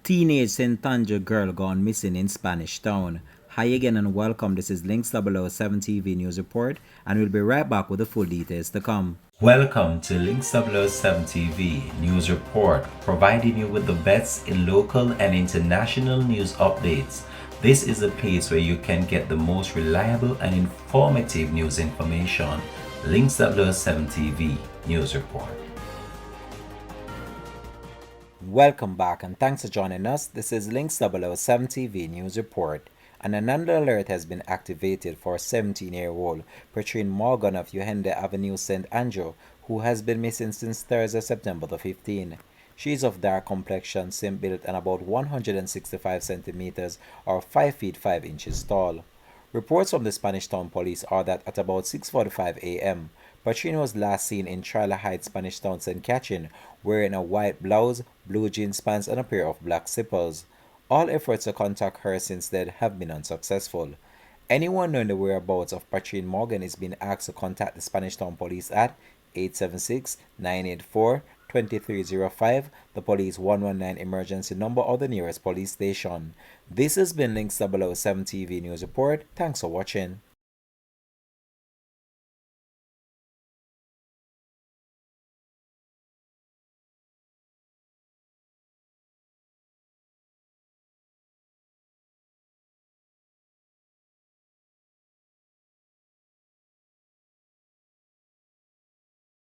Teenage Santander girl gone missing in Spanish Town. Hi again and welcome. This is Links 007 TV News Report, and we'll be right back with the full details to come. Welcome to Links 007 TV News Report, providing you with the best in local and international news updates. This is a place where you can get the most reliable and informative news information. Links 007 TV News Report. Welcome back and thanks for joining us. This is Links 007 TV News Report. And another alert has been activated for a 17-year-old Patrine Morgan of Uhende Avenue, St. Andrew, who has been missing since Thursday, September the 15th. She is of dark complexion, slim built, and about 165 centimeters or 5 feet 5 inches tall. Reports from the Spanish Town Police are that at about 6:45 a.m., Patrine was last seen in Trailer Heights, Spanish Town, St. Catherine, wearing a white blouse, blue jeans pants, and a pair of black slippers. All efforts to contact her since then have been unsuccessful. Anyone knowing the whereabouts of Patrine Morgan is being asked to contact the Spanish Town Police at 876-984-2305, the police 119 emergency number, or the nearest police station. This has been Links 007 TV News Report. Thanks for watching.